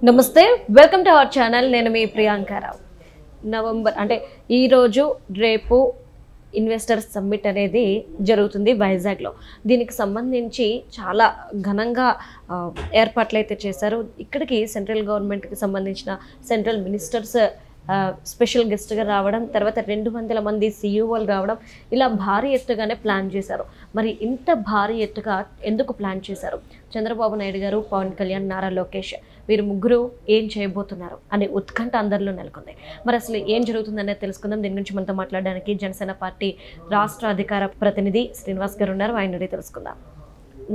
నమస్తే, welcome to our channel. నేను మీ Priyanka Rao. November అంటే ఈరోజు రేపు ఇన్వెస్టర్స్ సమ్మిట్ అనేది జరుగుతుంది వైజాగ్లో. దీనికి సంబంధించి చాలా ఘనంగా ఏర్పాట్లు అయితే చేశారు. ఇక్కడికి సెంట్రల్ గవర్నమెంట్కి సంబంధించిన సెంట్రల్ మినిస్టర్స్ స్పెషల్ గెస్ట్గా రావడం, తర్వాత 200 మంది సీఈఓలు రావడం, ఇలా భారీ ఎత్తుగానే ప్లాన్ చేశారు. మరి ఇంత భారీ ఎత్తుగా ఎందుకు ప్లాన్ చేశారు? చంద్రబాబు నాయుడు గారు, పవన్ కళ్యాణ్, నారా లోకేష్ వీరు ముగ్గురు ఏం చేయబోతున్నారు అనే ఉత్కంఠ అందరిలో నెలకొంది. మరి అసలు ఏం జరుగుతుందనేది తెలుసుకుందాం. దీని గురించి మనతో మాట్లాడడానికి జనసేన పార్టీ రాష్ట్ర అధికార ప్రతినిధి శ్రీనివాస్ గారు ఉన్నారు. ఆయన నుండి తెలుసుకుందాం.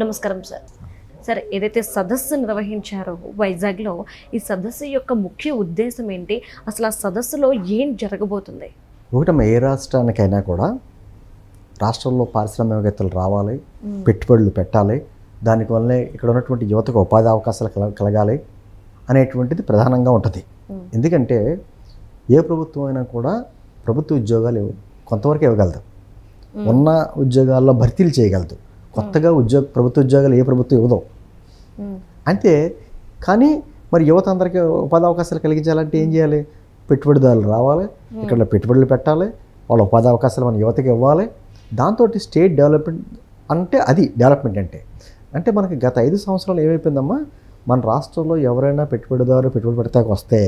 నమస్కారం సార్. సరే, ఏదైతే సదస్సు నిర్వహించారో వైజాగ్లో, ఈ సదస్సు యొక్క ముఖ్య ఉద్దేశం ఏంటి? అసలు ఆ సదస్సులో ఏం జరగబోతుంది? ఒకటమ్మ, ఏ రాష్ట్రానికైనా కూడా రాష్ట్రంలో పారిశ్రామికవేత్తలు రావాలి, పెట్టుబడులు పెట్టాలి, దానివల్లనే ఇక్కడ ఉన్నటువంటి యువతకు ఉపాధి అవకాశాలు కలగాలి అనేటువంటిది ప్రధానంగా ఉంటుంది. ఎందుకంటే ఏ ప్రభుత్వం అయినా కూడా ప్రభుత్వ ఉద్యోగాలు కొంతవరకు ఇవ్వగలదు, ఉన్న ఉద్యోగాల్లో భర్తీలు చేయగలదు. కొత్తగా ప్రభుత్వ ఉద్యోగాలు ఏ ప్రభుత్వం ఇవ్వదు అంతే. కానీ మరి యువత అందరికీ ఉపాధి అవకాశాలు కలిగించాలంటే ఏం చేయాలి? పెట్టుబడిదారులు రావాలి, ఇక్కడ పెట్టుబడులు పెట్టాలి, వాళ్ళ ఉపాధి అవకాశాలు మన యువతకి ఇవ్వాలి. దాంతో స్టేట్ డెవలప్మెంట్ అంటే అది డెవలప్మెంట్ అంటే మనకి గత 5 సంవత్సరాలు ఏమైపోయిందమ్మా, మన రాష్ట్రంలో ఎవరైనా పెట్టుబడి పెడతాకి వస్తే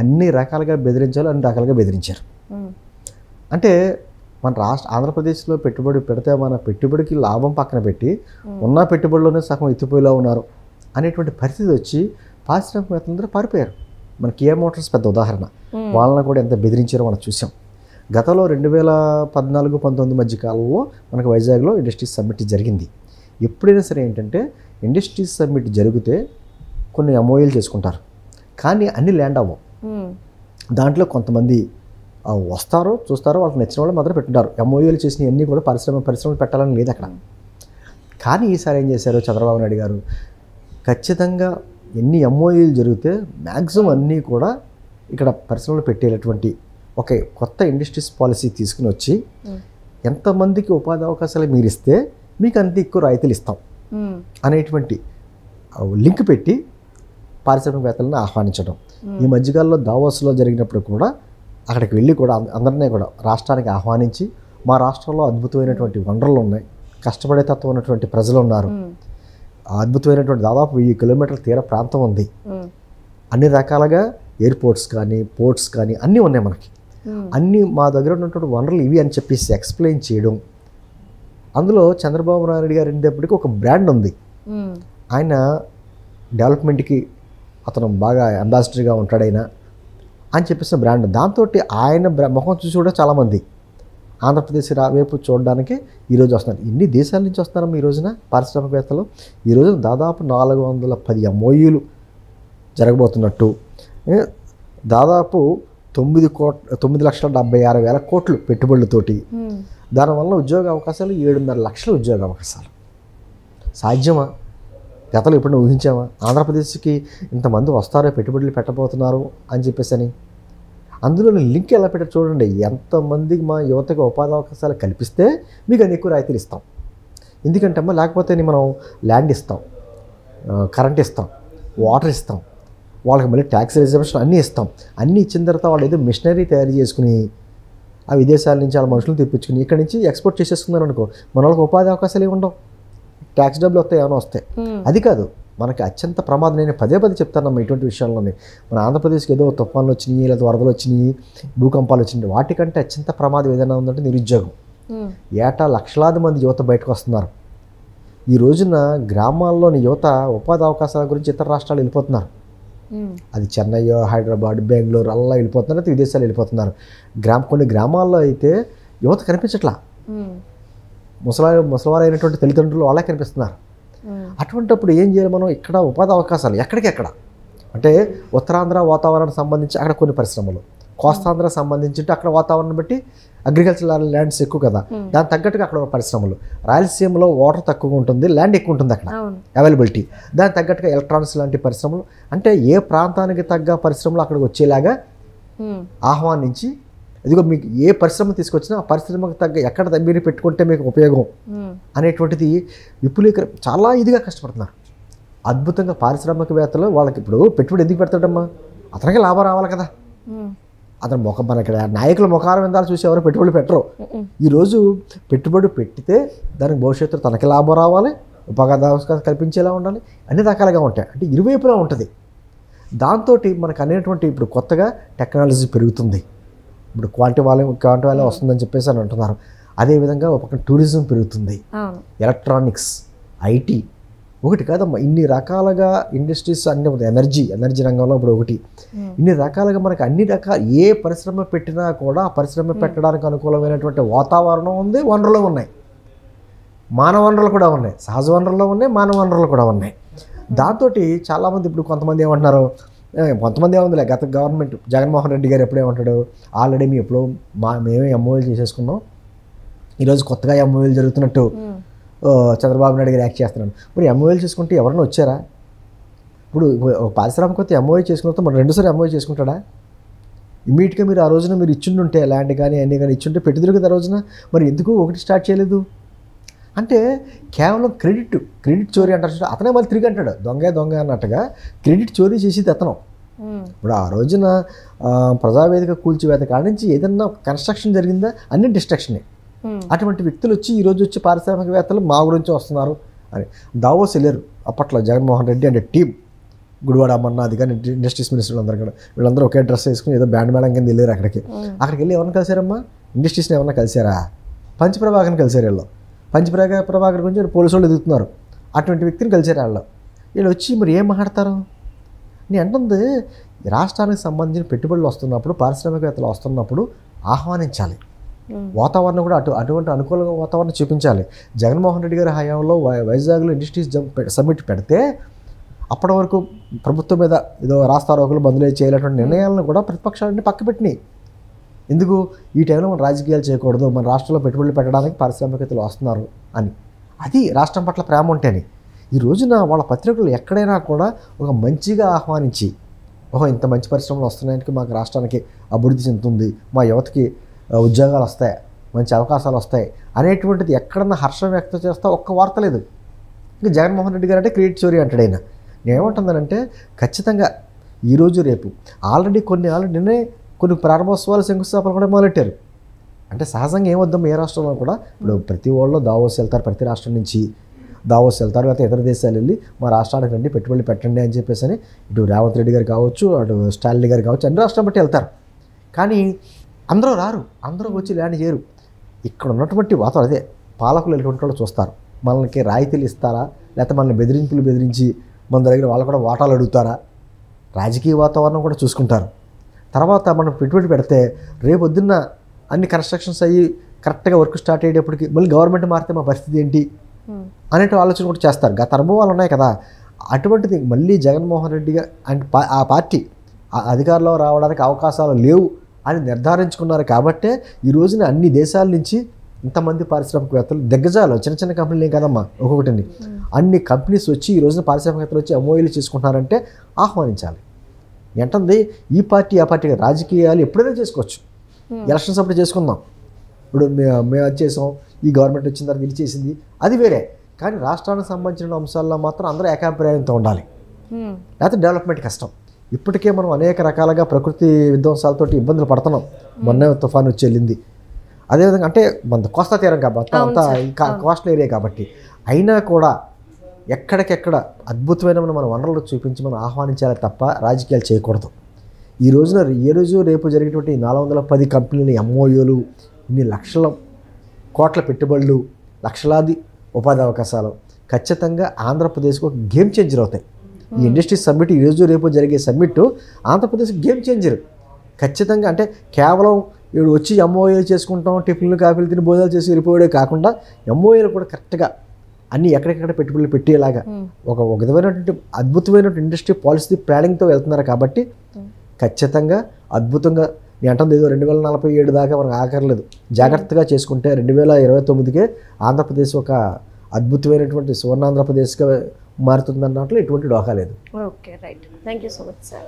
అన్ని రకాలుగా బెదిరించాలి, అన్ని రకాలుగా బెదిరించారు. అంటే మన ఆంధ్రప్రదేశ్లో పెట్టుబడి పెడితే మన పెట్టుబడికి లాభం పక్కన పెట్టి ఉన్న పెట్టుబడిలోనే సగం ఎత్తిపోయేలా ఉన్నారు అనేటువంటి పరిస్థితి వచ్చి పారిశ్రామికవేత్తలందరూ పారిపోయారు. మన కియా మోటార్స్ పెద్ద ఉదాహరణ. వాళ్ళని కూడా ఎంత బెదిరించారో మనం చూసాం. గతంలో 2014-19 మధ్య కాలంలో మనకు వైజాగ్లో ఇండస్ట్రీస్ సమ్మిట్ జరిగింది. ఎప్పుడైనా సరే ఏంటంటే ఇండస్ట్రీస్ సమ్మిట్ జరిగితే కొన్ని ఎంఓఏలు చేసుకుంటారు, కానీ అన్ని ల్యాండ్ అవ్వవు. దాంట్లో కొంతమంది వస్తారో చూస్తారో, వాళ్ళకి నచ్చిన వాళ్ళు మాత్రం పెట్టుకుంటారు. ఎంఓఏలు చేసిన అన్నీ కూడా పరిశ్రమలు పెట్టాలని లేదు అక్కడ. కానీ ఈసారి ఏం చేశారు చంద్రబాబు నాయుడు గారు, ఖచ్చితంగా ఎన్ని ఎంఓఏలు జరిగితే మ్యాక్సిమం అన్నీ కూడా ఇక్కడ పరిశ్రమలు పెట్టేటటువంటి ఒక కొత్త ఇండస్ట్రీస్ పాలసీ తీసుకుని వచ్చి ఎంతమందికి ఉపాధి అవకాశాలు మీరు ఇస్తే మీకు అంత ఎక్కువ రాయితీలు ఇస్తాం అనేటువంటి లింక్ పెట్టి పారిశ్రామికవేత్తలను ఆహ్వానించడం. ఈ మధ్యకాలంలో దావోస్లో జరిగినప్పుడు కూడా అక్కడికి వెళ్ళి కూడా అందరినీ కూడా రాష్ట్రానికి ఆహ్వానించి, మా రాష్ట్రంలో అద్భుతమైనటువంటి వనరులు ఉన్నాయి, కష్టపడే తత్వం ఉన్నటువంటి ప్రజలు ఉన్నారు, అద్భుతమైనటువంటి దాదాపు 1000 కిలోమీటర్ల తీర ప్రాంతం ఉంది, అన్ని రకాలుగా ఎయిర్పోర్ట్స్ కానీ పోర్ట్స్ కానీ అన్నీ ఉన్నాయి మనకి, అన్నీ మా దగ్గర ఉన్నటువంటి వనరులు ఇవి అని చెప్పేసి ఎక్స్ప్లెయిన్ చేయడం. అందులో చంద్రబాబు నాయుడు గారు ఉండేప్పటికీ ఒక బ్రాండ్ ఉంది. ఆయన డెవలప్మెంట్కి అతను బాగా అంబాసిడర్గా ఉంటాడైనా అని చెప్పేసిన బ్రాండ్. దాంతో ఆయన ముఖం చూసి కూడా చాలామంది ఆంధ్రప్రదేశ్ వైపు చూడడానికి ఈరోజు వస్తున్నారు. ఇన్ని దేశాల నుంచి వస్తున్నారమ్మా ఈ రోజున పారిశ్రామికవేత్తలు. ఈ రోజున దాదాపు 410 ఎంఓయూలు జరగబోతున్నట్టు, దాదాపు 9,76,70,000 కోట్లు పెట్టుబడులతోటి, దానివల్ల ఉద్యోగ అవకాశాలు 7.5 లక్షల ఉద్యోగ అవకాశాలు. సాధ్యమా? గతంలో ఎప్పుడైనా ఊహించామా ఆంధ్రప్రదేశ్కి ఇంతమంది వస్తారో, పెట్టుబడులు పెట్టబోతున్నారు అని చెప్పేసి అని? అందులో లింక్ ఎలా పెట్టారు చూడండి. ఎంతమందికి మా యువతకు ఉపాధి అవకాశాలు కల్పిస్తే మీకు అన్ని ఎక్కువ రాయితీలు ఇస్తాం. ఎందుకంటే అమ్మా, లేకపోతే మనం ల్యాండ్ ఇస్తాం, కరెంట్ ఇస్తాం, వాటర్ ఇస్తాం, వాళ్ళకి మళ్ళీ ట్యాక్స్ రిజర్వేషన్ అన్నీ ఇస్తాం. అన్నీ ఇచ్చిన తర్వాత వాళ్ళు ఏదో మిషనరీ తయారు చేసుకుని ఆ విదేశాల నుంచి వాళ్ళ మనుషులు తెప్పించుకుని ఇక్కడి నుంచి ఎక్స్పోర్ట్ చేసేసుకున్నారు అనుకో, మన వాళ్ళకి ఉపాధి అవకాశాలు ఏమి ఉండవు. ట్యాక్స్ డబ్బులు వస్తాయి, ఏమైనా వస్తాయి. అది కాదు మనకి అత్యంత ప్రమాదం. నేను పదే చెప్తానమ్మా ఇటువంటి విషయాల్లోనే. మన ఆంధ్రప్రదేశ్కి ఏదో తుఫాన్లు వచ్చినాయి, లేదా వరదలు వచ్చినాయి, భూకంపాలు వచ్చినాయి, వాటికంటే అత్యంత ప్రమాదం ఏదైనా ఉందంటే నిరుద్యోగం. ఏటా లక్షలాది మంది యువత బయటకు వస్తున్నారు. ఈ రోజున గ్రామాల్లోని యువత ఉపాధి అవకాశాల గురించి ఇతర రాష్ట్రాలు వెళ్ళిపోతున్నారు. అది చెన్నై, హైదరాబాద్, బెంగళూరు అలా వెళ్ళిపోతున్నారు, అయితే విదేశాలు వెళ్ళిపోతున్నారు. కొన్ని గ్రామాల్లో అయితే యువత కనిపించట్లా. ముసలివారైనటువంటి తల్లిదండ్రులు అలా కనిపిస్తున్నారు. అటువంటిప్పుడు ఏం చేయాలి మనం? ఇక్కడ ఉపాధి అవకాశాలు ఎక్కడికెక్కడ అంటే ఉత్తరాంధ్ర వాతావరణానికి సంబంధించి అక్కడ కొన్ని పరిశ్రమలు, కోస్తాంధ్ర సంబంధించి అక్కడ వాతావరణం బట్టి అగ్రికల్చరల్ ల్యాండ్స్ ఎక్కువ కదా, దానికి తగ్గట్టుగా అక్కడ పరిశ్రమలు. రాయలసీమలో వాటర్ తక్కువగా ఉంటుంది, ల్యాండ్ ఎక్కువ ఉంటుంది అక్కడ అవైలబిలిటీ, దానికి తగ్గట్టుగా ఎలక్ట్రానిక్స్ లాంటి పరిశ్రమలు. అంటే ఏ ప్రాంతానికి తగ్గ పరిశ్రమలు అక్కడికి వచ్చేలాగా ఆహ్వానించి, ఇదిగో మీకు ఏ పరిశ్రమ తీసుకొచ్చినా ఆ పరిశ్రమకు తగ్గ ఎక్కడ మీరు పెట్టుకుంటే మీకు ఉపయోగం అనేటువంటిది విపులీకరణ చాలా ఇదిగా కష్టపడుతున్నారు. అద్భుతంగా పారిశ్రామికవేత్తలు వాళ్ళకి ఇప్పుడు పెట్టుబడి ఎందుకు పెడతాడమ్మా? అతనికి లాభం రావాలి కదా. అతను మన ఇక్కడ నాయకుల ముఖారం విందాలు చూసి ఎవరు పెట్టుబడి పెట్టరు. ఈరోజు పెట్టుబడి పెట్టితే దానికి భవిష్యత్తులో తనకి లాభం రావాలి, ఉపాధి అవకాశాలు కల్పించేలా ఉండాలి, అన్ని రకాలుగా ఉంటాయి. అంటే ఇరువైపులా ఉంటుంది. దాంతో మనకు అనేటువంటి ఇప్పుడు కొత్తగా టెక్నాలజీ పెరుగుతుంది. ఇప్పుడు క్వాంటి వాల్యూ వస్తుందని చెప్పేసి అని అంటున్నారు. అదేవిధంగా ఒక పక్కన టూరిజం పెరుగుతుంది, ఎలక్ట్రానిక్స్, ఐటీ, ఒకటి కాదమ్మా ఇన్ని రకాలుగా ఇండస్ట్రీస్ అన్నీ ఎనర్జీ రంగంలో ఇప్పుడు ఒకటి ఇన్ని రకాలుగా మనకు అన్ని రకాల ఏ పరిశ్రమ పెట్టినా కూడా ఆ పరిశ్రమ పెట్టడానికి అనుకూలమైనటువంటి వాతావరణం ఉంది, వనరులు ఉన్నాయి, మానవ వనరులు కూడా ఉన్నాయి, సహజ వనరులు ఉన్నాయి, మానవ వనరులు కూడా ఉన్నాయి. దాంతో చాలామంది ఇప్పుడు కొంతమంది ఏమంటున్నారు, కొంతమంది ఏముందిలే గత గవర్నమెంట్ జగన్మోహన్ రెడ్డి గారు ఎప్పుడేమంటాడు, ఆల్రెడీ మేమే ఎంఓఏలు చేసేసుకున్నాం, ఈరోజు కొత్తగా ఎంఓఏలు జరుగుతున్నట్టు చంద్రబాబు నాయుడు గారు యాక్ట్ చేస్తున్నాను. మరి ఎంఓఏలు చేసుకుంటే ఎవరైనా వచ్చారా? ఇప్పుడు పారిశ్రామికవేత్త ఎంఓఏ చేసుకున్న మరి రెండుసారి ఎంఓఏ చేసుకుంటాడా? ఇమీడియట్గా మీరు ఆ రోజున మీరు ఇచ్చిండుంటే ల్యాండ్ కానీ అన్నీ కానీ ఇచ్చింటే పెట్టుదల కదా ఆ రోజున, మరి ఎందుకు ఒకటి స్టార్ట్ చేయలేదు? అంటే కేవలం క్రెడిట్ చోరీ అంటారు. అతనే మళ్ళీ తిరిగి అంటాడు దొంగ అన్నట్టుగా క్రెడిట్ చోరీ చేసేది అతను. ఇప్పుడు ఆ రోజున ప్రజావేదిక కూల్చివేత కాడి నుంచి ఏదన్నా కన్స్ట్రక్షన్ జరిగిందా అన్ని డిస్ట్రక్షనే. అటువంటి వ్యక్తులు వచ్చి ఈరోజు వచ్చి పారిశ్రామికవేత్తలు మా గురించి వస్తున్నారు అని దావోస్ వెళ్ళారు అప్పట్లో జగన్మోహన్ రెడ్డి అంటే టీం, గుడివాడ అమర్నాథ్ కానీ ఇండస్ట్రీస్ మినిస్టర్లు అందరూ కూడా వీళ్ళందరూ ఒకే డ్రెస్ వేసుకుని ఏదో బ్యాండ్ మేళం కింద వెళ్ళారు. అక్కడికి వెళ్ళి ఎవరిని కలిసారమ్మా? ఇండస్ట్రీస్ని ఎవరన్నా కలిసారా? పంచప్రభాకర్ని కలిసారు. వీళ్ళు పంచప్రభాకర్ గురించి పోలీసు వాళ్ళు ఎదుగుతున్నారు. అటువంటి వ్యక్తిని కలిసారు. వీళ్ళు వచ్చి మరి ఏం మాట్లాడతారు? నేను అంటుంది రాష్ట్రానికి సంబంధించిన పెట్టుబడులు వస్తున్నప్పుడు, పారిశ్రామికవేత్తలు వస్తున్నప్పుడు ఆహ్వానించాలి, వాతావరణం కూడా అటువంటి అనుకూల వాతావరణం చూపించాలి. జగన్మోహన్ రెడ్డి గారి హయాంలో వైజాగ్లో ఇండస్ట్రీస్ సమ్మిట్ పెడితే అప్పటి వరకు ప్రభుత్వం మీద ఏదో రాస్తారోకులు బంధులే చేయాలటువంటి నిర్ణయాలను కూడా ప్రతిపక్షాలన్నీ పక్కపెట్టినాయి. ఎందుకు? ఈ టైంలో మనం రాజకీయాలు చేయకూడదు, మన రాష్ట్రంలో పెట్టుబడులు పెట్టడానికి పారిశ్రామికవేత్తలు వస్తున్నారు అని. అది రాష్ట్రం పట్ల ప్రేమ ఉంటేనే. ఈ రోజున వాళ్ళ పత్రికలు ఎక్కడైనా కూడా ఒక మంచిగా ఆహ్వానించి, ఇంత మంచి పరిశ్రమలు వస్తున్నాయంటే మాకు రాష్ట్రానికి అభివృద్ధి చెందుతుంది, మా యువతకి ఉద్యోగాలు వస్తాయి, మంచి అవకాశాలు వస్తాయి అనేటువంటిది ఎక్కడన్నా హర్షం వ్యక్తం చేస్తా ఒక్క వార్త లేదు. ఇంకా జగన్మోహన్ రెడ్డి గారు అంటే క్రెడిట్ చోరీ అంటాడు ఆయన. నేనేమంటుందనంటే ఖచ్చితంగా ఈరోజు రేపు ఆల్రెడీ కొన్ని ప్రారంభోత్సవాలు శంకుస్థాపన కూడా మొదలెట్టారు. అంటే సహజంగా ఏమొద్దాం ఏ రాష్ట్రంలో కూడా ఇప్పుడు ప్రతి వాళ్ళు దావోస్ వెళ్తారు, ప్రతి రాష్ట్రం నుంచి దావోస్ వెళ్తారు, లేకపోతే ఇతర దేశాలు వెళ్ళి మా రాష్ట్రానికి రండి పెట్టుబడులు పెట్టండి అని చెప్పేసి అని ఇటు రేవంత్ రెడ్డి గారు కావచ్చు, అటు స్టాలిన్ గారు కావచ్చు, అన్ని రాష్ట్రం బట్టి వెళ్తారు. కానీ అందరూ రారు, అందరూ వచ్చి ల్యాండ్ చేయరు. ఇక్కడ ఉన్నటువంటి వాతావరణం అదే పాలకులు ఎటువంటి వాళ్ళు చూస్తారు, మనకి రాయితీలు ఇస్తారా, లేకపోతే మనల్ని బెదిరించి మన దగ్గర వాళ్ళు కూడా వాటాలు అడుగుతారా, రాజకీయ వాతావరణం కూడా చూసుకుంటారు. తర్వాత మనం పెట్టుబడి పెడితే రేపొద్దున్న అన్ని కన్స్ట్రక్షన్స్ అయ్యి కరెక్ట్గా వర్క్ స్టార్ట్ అయ్యేటప్పటికి మళ్ళీ గవర్నమెంట్ మారితే మా పరిస్థితి ఏంటి అనేటి ఆలోచన కూడా చేస్తారు. గత అనుభవాలు ఉన్నాయి కదా. అటువంటిది మళ్ళీ జగన్మోహన్ రెడ్డిగా అంటే ఆ పార్టీ అధికారంలో రావడానికి అవకాశాలు లేవు అని నిర్ధారించుకున్నారు. కాబట్టే ఈ రోజున అన్ని దేశాల నుంచి ఇంతమంది పారిశ్రామికవేత్తలు దిగ్గజాలు, చిన్న చిన్న కంపెనీలు కదమ్మా ఒక్కొక్కటిని, అన్ని కంపెనీస్ వచ్చి ఈ రోజున పారిశ్రామికవేత్తలు వచ్చి ఎంఓఏలు చేసుకుంటున్నారంటే ఆహ్వానించాలి. ఏంటంది ఈ పార్టీ ఆ పార్టీ రాజకీయాలు ఎప్పుడైనా చేసుకోవచ్చు, ఎలక్షన్స్ అప్పుడు చేసుకుందాం, ఇప్పుడు మేము అది చేసాం, ఈ గవర్నమెంట్ వచ్చిన తర్వాత ఇది చేసింది, అది వేరే. కానీ రాష్ట్రానికి సంబంధించిన అంశాల్లో మాత్రం అందరూ ఏకాభిప్రాయంతో ఉండాలి, లేకపోతే డెవలప్మెంట్ కష్టం. ఇప్పటికే మనం అనేక రకాలుగా ప్రకృతి విధ్వంసాలతో ఇబ్బందులు పడుతున్నాం. మొన్న తుఫాను వచ్చి వెళ్ళింది. అదేవిధంగా అంటే మన కోస్తా తీరం కాబట్టి అంతా కోస్టల్ ఏరియా కాబట్టి అయినా కూడా ఎక్కడికెక్కడ అద్భుతమైన మన వనరులు చూపించి మనం ఆహ్వానించాలి తప్ప రాజకీయాలు చేయకూడదు. ఈ రోజున రేపు జరిగేటువంటి 410 కంపెనీల ఎంఓయూలు, ఇన్ని లక్షల కోట్ల పెట్టుబడులు, లక్షలాది ఉపాధి అవకాశాలు ఖచ్చితంగా ఆంధ్రప్రదేశ్కు ఒక గేమ్ చేంజర్ అవుతాయి. ఈ ఇండస్ట్రీ సమ్మిట్ రేపు జరిగే సమ్మిట్ ఆంధ్రప్రదేశ్ గేమ్ చేంజర్ ఖచ్చితంగా. అంటే కేవలం ఇప్పుడు వచ్చి ఎంఓఏలు చేసుకుంటాం, టిఫిన్లు కాఫీలు తిని భోజనాలు చేసి వెళ్ళిపోయే కాకుండా ఎంఓఏలు కూడా కరెక్ట్గా అన్నీ ఎక్కడెక్కడ పెట్టుబడులు పెట్టేలాగా ఒక విధమైనటువంటి అద్భుతమైనటువంటి ఇండస్ట్రీ పాలసీ ప్లానింగ్తో వెళ్తున్నారు. కాబట్టి ఖచ్చితంగా అద్భుతంగా నేను అంటుంది ఏదో 2047 దాకా మనకు ఆఖరలేదు. జాగ్రత్తగా చేసుకుంటే 2029కే ఆంధ్రప్రదేశ్ ఒక అద్భుతమైనటువంటి సువర్ణాంధ్రప్రదేశ్గా మారుతుందన్నట్లు ఎటువంటి డోకా లేదు. Okay, right. Thank you so much sir.